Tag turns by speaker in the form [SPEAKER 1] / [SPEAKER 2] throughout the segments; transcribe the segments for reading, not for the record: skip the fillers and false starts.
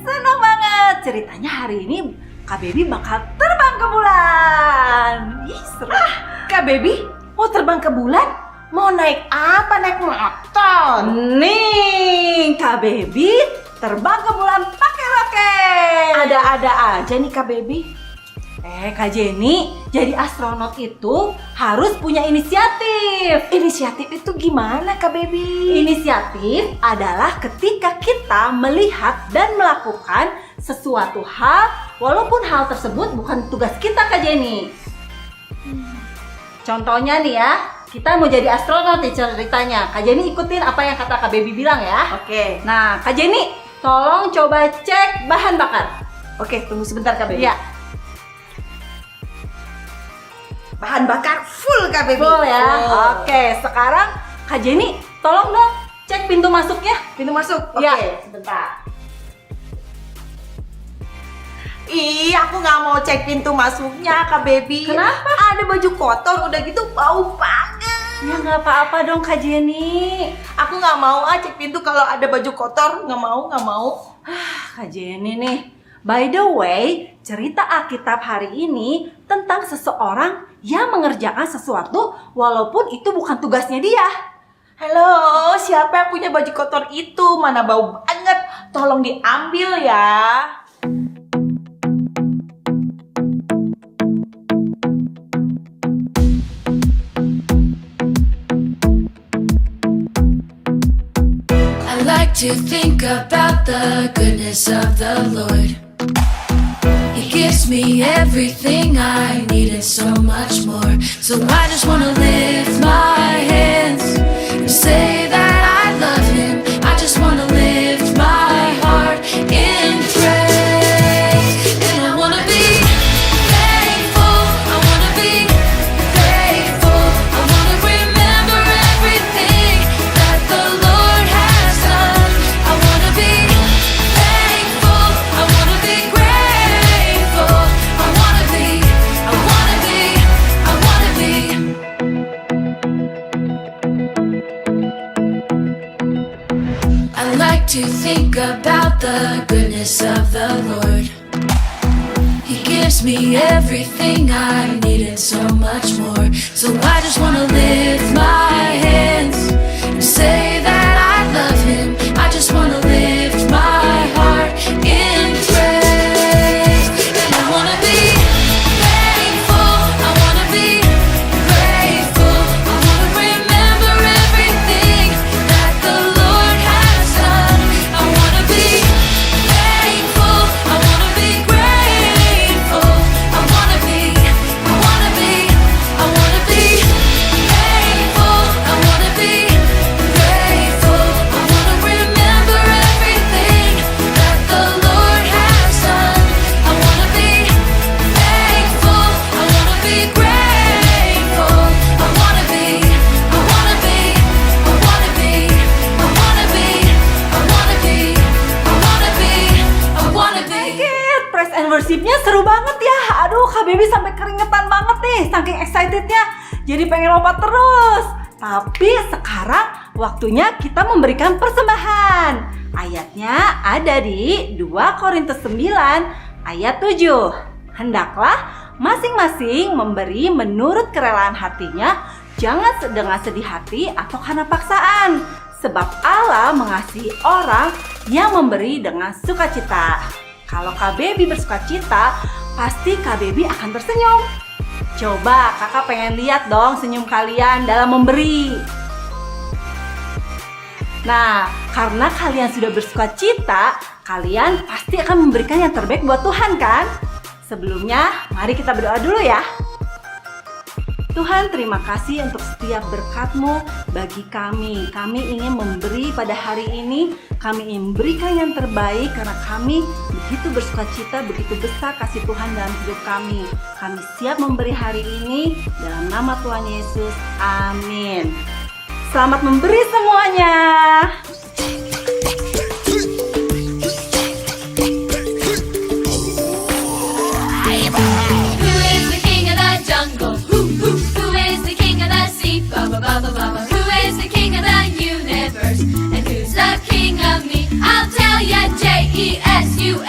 [SPEAKER 1] senang banget. Ceritanya hari ini Kak Baby bakal terbang ke bulan. Ih, seru.
[SPEAKER 2] Kak Baby mau terbang ke bulan? Mau naik apa? Naik motor?
[SPEAKER 1] Nih, Kak Baby terbang ke bulan pakai roket.
[SPEAKER 2] Ada-ada aja nih Kak Baby.
[SPEAKER 1] Kak Jenny, jadi astronot itu harus punya inisiatif.
[SPEAKER 2] Inisiatif itu gimana Kak Baby?
[SPEAKER 1] Inisiatif adalah ketika kita melihat dan melakukan sesuatu hal walaupun hal tersebut bukan tugas kita, Kak Jenny. Contohnya nih ya, kita mau jadi astronot nih ceritanya. Kak Jenny ikutin apa yang kata Kak Baby bilang ya.
[SPEAKER 2] Oke.
[SPEAKER 1] Nah, Kak Jenny, tolong coba cek bahan bakar.
[SPEAKER 2] Oke, tunggu sebentar Kak Baby.
[SPEAKER 1] Iya.
[SPEAKER 2] Bahan bakar full Kak Baby.
[SPEAKER 1] Full ya.
[SPEAKER 2] Full.
[SPEAKER 1] Oke, sekarang Kak Jenny, tolong dong cek pintu masuknya.
[SPEAKER 2] Pintu masuk. Oke,
[SPEAKER 1] Iya.
[SPEAKER 2] sebentar. Ih, aku nggak mau cek pintu masuknya Kak Baby.
[SPEAKER 1] Kenapa?
[SPEAKER 2] Ada baju kotor, udah gitu bau banget.
[SPEAKER 1] Ya nggak apa-apa dong Kak Jenny.
[SPEAKER 2] Aku nggak mau cek pintu kalau ada baju kotor. Nggak mau.
[SPEAKER 1] Kak Jenny nih, by the way, cerita Alkitab hari ini tentang seseorang yang mengerjakan sesuatu walaupun itu bukan tugasnya dia.
[SPEAKER 2] Halo, siapa yang punya baju kotor itu? Mana bau banget. Tolong diambil ya.
[SPEAKER 3] I like to think about the goodness of the Lord. He gives me everything I need and so much more. So I just wanna lift my hands and say that I love Him. I just wanna lift my heart in praise. And I wanna be thankful. I wanna be grateful. I wanna remember everything that the Lord has done. I wanna be thankful. I wanna be grateful. I wanna be I like to think about the goodness of the Lord. He gives me everything I need and so much more. So I just wanna lift my hands and say that I love Him. I just wanna lift my heart in praise. And I wanna be thankful. I wanna be grateful. I wanna remember everything that the Lord has done. I wanna be thankful. I wanna be grateful. I wanna be thankful. I wanna be grateful. I wanna remember everything that the Lord has done. I wanna be thankful. I wanna be grateful. I wanna be
[SPEAKER 1] Praise and worship-nya seru banget ya. Aduh, Kak Baby sampai keringetan banget nih, saking excitednya. Jadi pengen lompat terus. Tapi sekarang waktunya kita memberikan persembahan. Ayatnya ada di 2 Korintus 9 ayat 7. Hendaklah masing-masing memberi menurut kerelaan hatinya, jangan dengan sedih hati atau karena paksaan. Sebab Allah mengasihi orang yang memberi dengan sukacita. Kalau Kak Baby bersukacita, pasti Kak Baby akan tersenyum. Coba kakak pengen lihat dong senyum kalian dalam memberi. Nah, karena kalian sudah bersukacita, kalian pasti akan memberikan yang terbaik buat Tuhan kan? Sebelumnya, mari kita berdoa dulu ya. Tuhan, terima kasih untuk setiap berkat-Mu bagi kami. Kami ingin memberi pada hari ini. Kami ingin memberikan yang terbaik karena kami begitu bersukacita, begitu besar kasih Tuhan dalam hidup kami. Kami siap memberi hari ini dalam nama Tuhan Yesus. Amin. Selamat memberi semuanya.
[SPEAKER 3] Who is the king of the jungle? Who is the king of the sea? Baba, baba, baba. Who is the king of the universe? And who's the king of me? I'll tell ya, J-E-S-U-S.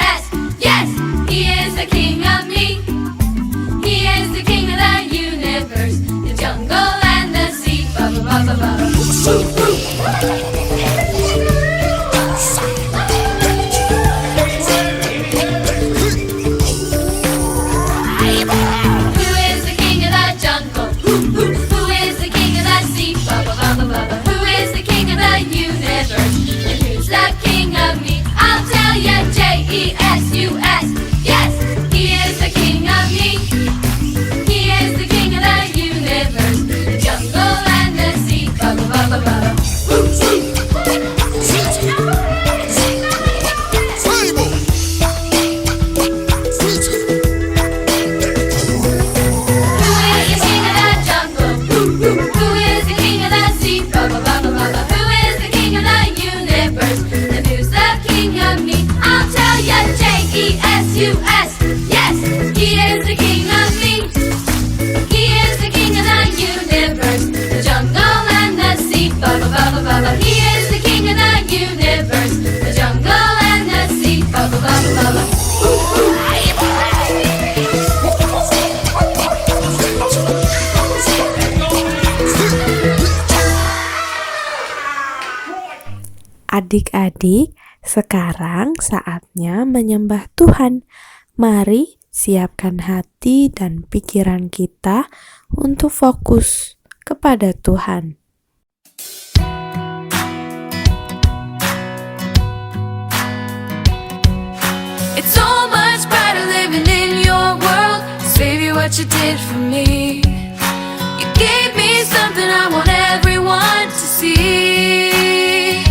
[SPEAKER 3] U-S. Yes, he is the king of me. He is the king of the universe, the jungle and the sea. Bubba, bubba, bubba. He is the king of the universe, the jungle and the sea. Bubba, bubba, bubba.
[SPEAKER 4] Adik-adik, sekarang saatnya menyembah Tuhan. Mari siapkan hati dan pikiran kita untuk fokus kepada Tuhan.
[SPEAKER 3] It's so much brighter living in your world. Baby, what you did for me. You gave me something I want everyone to see.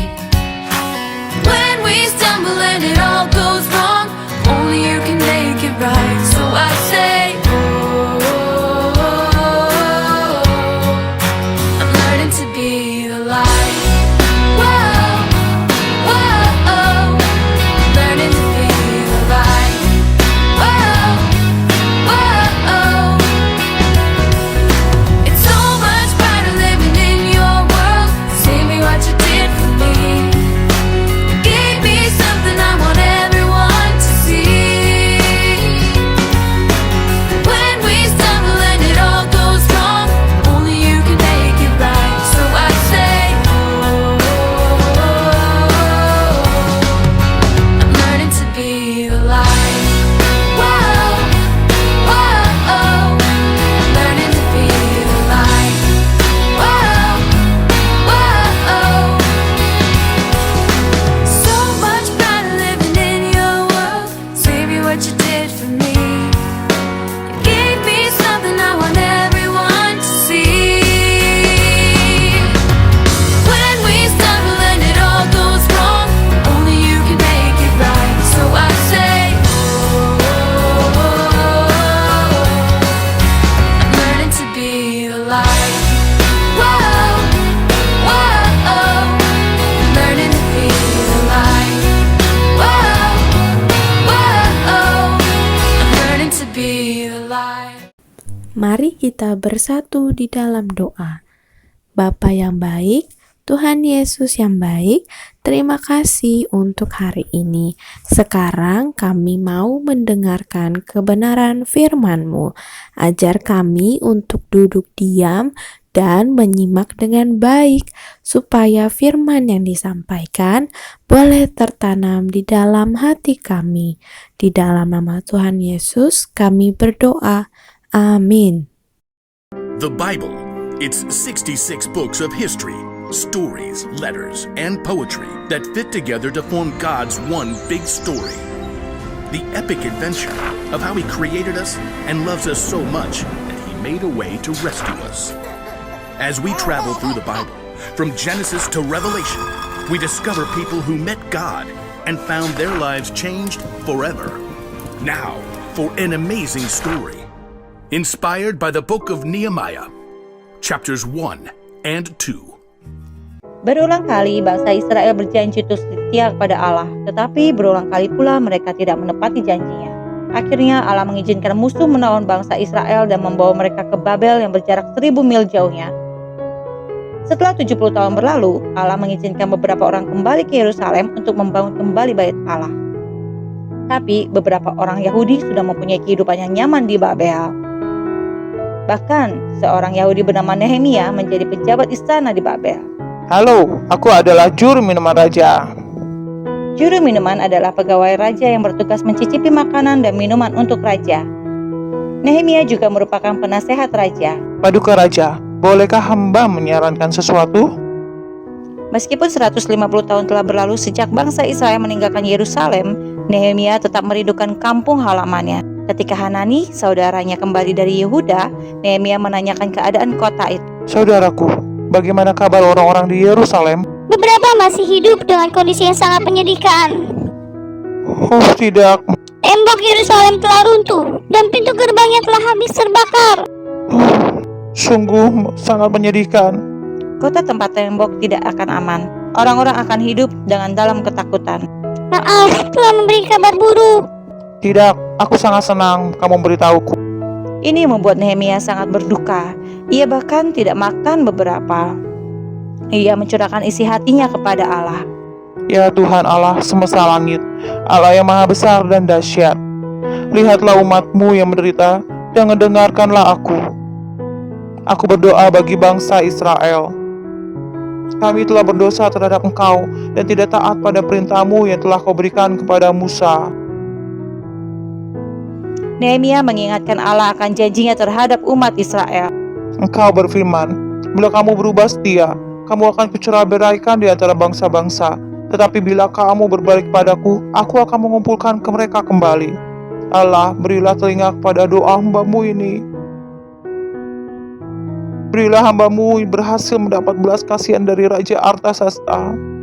[SPEAKER 3] When we stumble and it all goes wrong, only you can make it right. So I say, oh, I'm learning to be the light. Whoa, whoa, learning to be the light. Whoa, whoa, it's so much brighter living in your world. Say me what you did for me. You gave me something I want everyone to see. When we stumble and it all goes wrong, only you can make it right. So I say, oh, I'm learning to be the light. Whoa, whoa, learning to be the light. Whoa, whoa, so much brighter living in your world. Say me what you did for me. You gave me something I want everyone to see. When we stumble and it all goes wrong, only you can make it right. So I say, oh, I'm learning to be the light. Whoa, whoa, learning to be the light. Whoa, whoa, I'm learning to be the light.
[SPEAKER 4] Mari kita bersatu di dalam doa. Bapa yang baik, Tuhan Yesus yang baik, terima kasih untuk hari ini. Sekarang kami mau mendengarkan kebenaran firman-Mu. Ajar kami untuk duduk diam dan menyimak dengan baik, supaya firman yang disampaikan boleh tertanam di dalam hati kami. Di dalam nama Tuhan Yesus kami berdoa. Amin.
[SPEAKER 5] The Bible. It's 66 books of history, stories, letters, and poetry that fit together to form God's one big story. The epic adventure of how He created us and loves us so much that He made a way to rescue us. As we travel through the Bible, from Genesis to Revelation, we discover people who met God and found their lives changed forever. Now, for an amazing story. Inspired by the book of Nehemiah, chapters 1 and 2.
[SPEAKER 6] Berulang kali bangsa Israel berjanji untuk setia kepada Allah, tetapi berulang kali pula mereka tidak menepati janjinya. Akhirnya Allah mengizinkan musuh menawan bangsa Israel dan membawa mereka ke Babel yang berjarak 1000 mil jauhnya. Setelah 70 tahun berlalu, Allah mengizinkan beberapa orang kembali ke Yerusalem untuk membangun kembali bait Allah. Tapi beberapa orang Yahudi sudah mempunyai kehidupan yang nyaman di Babel. Bahkan seorang Yahudi bernama Nehemia menjadi pejabat istana di Babel.
[SPEAKER 7] Halo, aku adalah juru minuman raja.
[SPEAKER 6] Juru minuman adalah pegawai raja yang bertugas mencicipi makanan dan minuman untuk raja. Nehemia juga merupakan penasehat raja.
[SPEAKER 7] Paduka Raja, bolehkah hamba menyarankan sesuatu?
[SPEAKER 6] Meskipun 150 tahun telah berlalu sejak bangsa Israel meninggalkan Yerusalem, Nehemia tetap merindukan kampung halamannya. Ketika Hanani, saudaranya kembali dari Yehuda, Nehemia menanyakan keadaan kota itu.
[SPEAKER 7] Saudaraku, bagaimana kabar orang-orang di Yerusalem?
[SPEAKER 8] Beberapa masih hidup dengan kondisi yang sangat menyedihkan.
[SPEAKER 7] Oh tidak,
[SPEAKER 8] Tembok Yerusalem telah runtuh dan pintu gerbangnya telah habis terbakar.
[SPEAKER 7] sungguh sangat menyedihkan.
[SPEAKER 6] Kota tempat tembok tidak akan aman. Orang-orang akan hidup dalam ketakutan.
[SPEAKER 8] Maaf, telah memberi kabar buruk.
[SPEAKER 7] Tidak, aku sangat senang kamu memberitahuku.
[SPEAKER 6] Ini membuat Nehemia sangat berduka. Ia bahkan tidak makan beberapa. Ia mencurahkan isi hatinya kepada Allah.
[SPEAKER 7] Ya Tuhan Allah semesta langit, Allah yang maha besar dan dahsyat. Lihatlah umat-Mu yang menderita dan mendengarkanlah aku. Aku berdoa bagi bangsa Israel. Kami telah berdosa terhadap Engkau dan tidak taat pada perintah-Mu yang telah Kau berikan kepada Musa.
[SPEAKER 6] Nehemia mengingatkan Allah akan janjinya terhadap umat Israel.
[SPEAKER 7] Engkau berfirman, bila kamu berubah setia, kamu akan kucerai-beraikan di antara bangsa-bangsa. Tetapi bila kamu berbalik padaku, aku akan mengumpulkan ke mereka kembali. Allah, berilah telinga kepada doa hamba-Mu ini. Berilah hamba-Mu berhasil mendapat belas kasihan dari Raja Artasasta.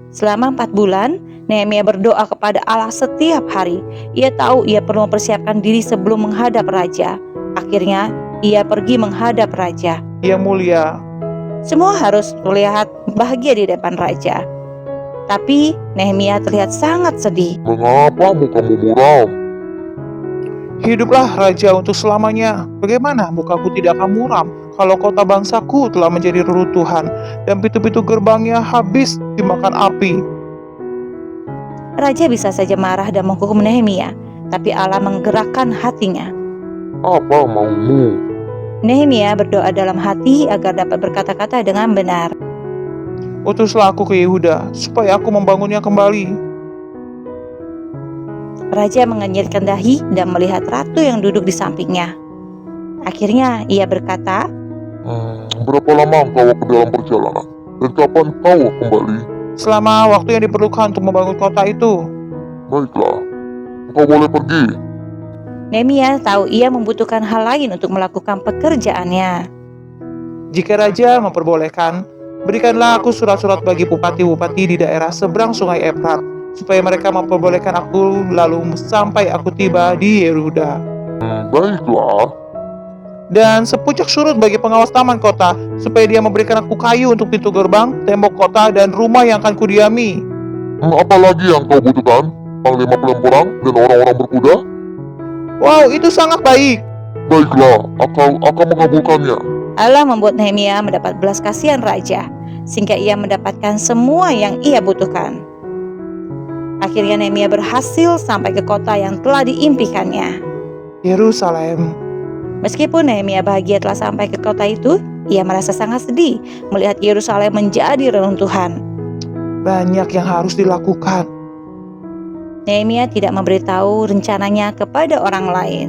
[SPEAKER 6] Selama 4 bulan, Nehemia berdoa kepada Allah setiap hari. Ia tahu ia perlu mempersiapkan diri sebelum menghadap raja. Akhirnya, ia pergi menghadap raja.
[SPEAKER 7] Yang mulia,
[SPEAKER 6] Semua harus terlihat bahagia di depan raja. Tapi Nehemia terlihat sangat sedih.
[SPEAKER 9] Mengapa mukamu muram?
[SPEAKER 7] hiduplah Raja untuk selamanya. Bagaimana mukaku tidak akan muram kalau kota bangsaku telah menjadi reruntuhan dan pintu-pintu gerbangnya habis dimakan api.
[SPEAKER 6] Raja bisa saja marah dan menghukum Nehemia, tapi Allah menggerakkan hatinya.
[SPEAKER 9] Apa maumu?
[SPEAKER 6] Nehemia berdoa dalam hati agar dapat berkata-kata dengan benar.
[SPEAKER 7] Utuslah aku ke Yehuda supaya aku membangunnya kembali.
[SPEAKER 6] Raja mengenyitkan dahi dan melihat ratu yang duduk di sampingnya. Akhirnya ia berkata,
[SPEAKER 9] Berapa lama engkau ke dalam perjalanan? Dan kapan kau kembali?
[SPEAKER 7] Selama waktu yang diperlukan untuk membangun kota itu.
[SPEAKER 9] Baiklah, engkau boleh pergi.
[SPEAKER 6] Nehemia tahu ia membutuhkan hal lain untuk melakukan pekerjaannya.
[SPEAKER 7] Jika Raja memperbolehkan, berikanlah aku surat-surat bagi bupati-bupati di daerah seberang sungai Efrat, supaya mereka memperbolehkan aku lalu sampai aku tiba di Yehuda.
[SPEAKER 9] Baiklah.
[SPEAKER 7] Dan sepucuk surut bagi pengawas taman kota, supaya dia memberikan aku kayu untuk pintu gerbang, tembok kota, dan rumah yang akan kudiami.
[SPEAKER 9] Apa lagi yang kau butuhkan? Panglima pelemperang dan orang-orang berkuda?
[SPEAKER 7] Wow, itu sangat baik.
[SPEAKER 9] Baiklah, aku akan mengabulkannya.
[SPEAKER 6] Allah membuat Nehemia mendapat belas kasihan raja, sehingga ia mendapatkan semua yang ia butuhkan. Akhirnya Nehemia berhasil sampai ke kota yang telah diimpikannya.
[SPEAKER 7] Yerusalem.
[SPEAKER 6] Meskipun Nehemia bahagia telah sampai ke kota itu, ia merasa sangat sedih melihat Yerusalem menjadi reruntuhan.
[SPEAKER 7] Banyak yang harus dilakukan.
[SPEAKER 6] Nehemia tidak memberitahu rencananya kepada orang lain.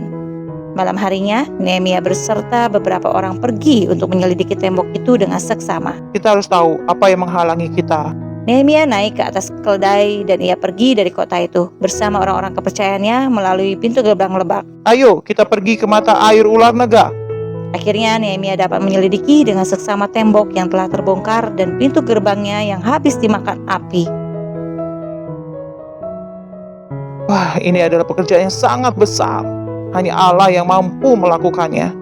[SPEAKER 6] Malam harinya, Nehemia beserta beberapa orang pergi untuk menyelidiki tembok itu dengan seksama.
[SPEAKER 7] Kita harus tahu apa yang menghalangi kita.
[SPEAKER 6] Nehemia naik ke atas keldai dan ia pergi dari kota itu bersama orang-orang kepercayaannya melalui pintu gerbang lebak.
[SPEAKER 7] Ayo, kita pergi ke mata air ular naga.
[SPEAKER 6] Akhirnya Nehemia dapat menyelidiki dengan seksama tembok yang telah terbongkar dan pintu gerbangnya yang habis dimakan api.
[SPEAKER 7] Wah, ini adalah pekerjaan yang sangat besar. Hanya Allah yang mampu melakukannya.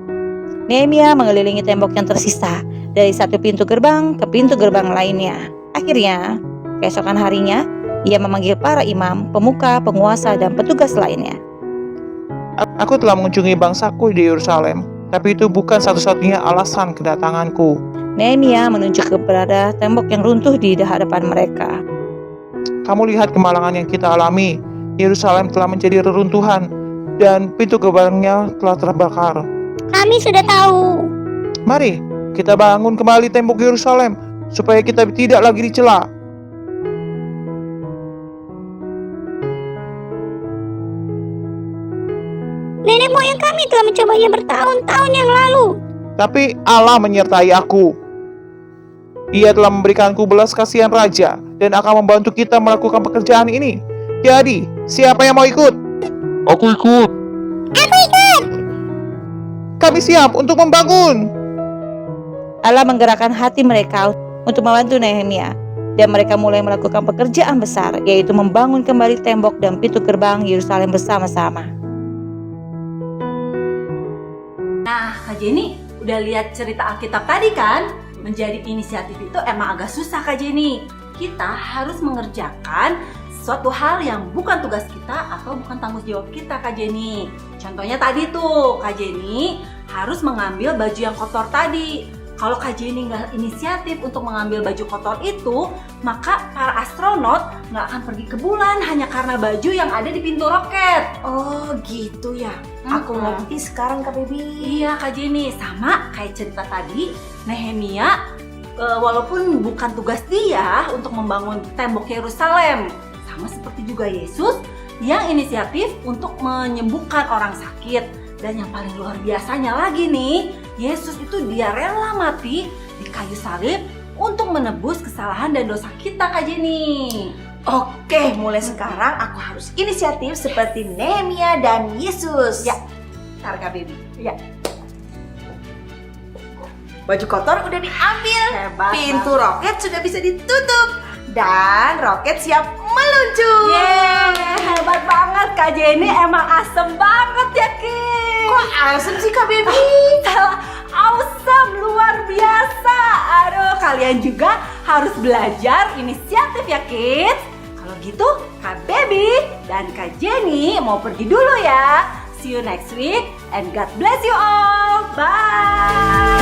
[SPEAKER 6] Nehemia mengelilingi tembok yang tersisa dari satu pintu gerbang ke pintu gerbang lainnya. Akhirnya, keesokan harinya, ia memanggil para imam, pemuka, penguasa, dan petugas lainnya.
[SPEAKER 7] Aku telah mengunjungi bangsaku di Yerusalem, tapi itu bukan satu-satunya alasan kedatanganku.
[SPEAKER 6] Nehemia menunjuk kepada tembok yang runtuh di hadapan mereka.
[SPEAKER 7] Kamu lihat kemalangan yang kita alami. Yerusalem telah menjadi reruntuhan dan pintu gerbangnya telah terbakar.
[SPEAKER 8] Kami sudah tahu.
[SPEAKER 7] Mari kita bangun kembali tembok Yerusalem supaya kita tidak lagi dicela.
[SPEAKER 8] Nenek moyang kami telah mencobanya bertahun-tahun yang lalu.
[SPEAKER 7] Tapi Allah menyertai aku. Ia telah memberikanku belas kasihan raja dan akan membantu kita melakukan pekerjaan ini. Jadi, siapa yang mau ikut?
[SPEAKER 9] Aku ikut.
[SPEAKER 7] Kami siap untuk membangun.
[SPEAKER 6] Allah menggerakkan hati mereka untuk membantu Nehemia, dan mereka mulai melakukan pekerjaan besar, yaitu membangun kembali tembok dan pintu gerbang Yerusalem bersama-sama.
[SPEAKER 1] Nah, Kak Jenny, udah lihat cerita Alkitab tadi kan? Menjadi inisiatif itu emang agak susah, Kak Jenny. Kita harus mengerjakan sesuatu hal yang bukan tugas kita atau bukan tanggung jawab kita, Kak Jenny. Contohnya tadi tuh, Kak Jenny harus mengambil baju yang kotor tadi. Kalau Kak Jenny nggak inisiatif untuk mengambil baju kotor itu, maka para astronot nggak akan pergi ke bulan hanya karena baju yang ada di pintu roket.
[SPEAKER 2] Oh gitu ya. Aku ngerti sekarang Kak Baby.
[SPEAKER 1] Iya Kak Jenny, sama kayak cerita tadi, Nehemia walaupun bukan tugas dia untuk membangun tembok Yerusalem, sama seperti juga Yesus yang inisiatif untuk menyembuhkan orang sakit. Dan yang paling luar biasanya lagi nih, Yesus itu dia rela mati di kayu salib untuk menebus kesalahan dan dosa kita, Kak Jenny.
[SPEAKER 2] Oke, mulai sekarang aku harus inisiatif seperti Nehemia dan Yesus.
[SPEAKER 1] Ya,
[SPEAKER 2] Ntar Kak Baby.
[SPEAKER 1] ya.
[SPEAKER 2] Baju kotor udah diambil,
[SPEAKER 1] Hebat
[SPEAKER 2] pintu roket sudah bisa ditutup, dan roket siap meluncur.
[SPEAKER 1] Yeay, hebat banget Kak Jenny, emang asem banget ya Ki.
[SPEAKER 2] Kok asem sih Kak Baby?
[SPEAKER 1] Salah, awesome, luar biasa. Aduh, kalian juga harus belajar inisiatif ya kids. Kalau gitu, Kak Baby dan Kak Jenny mau pergi dulu ya. See you next week and God bless you all. Bye.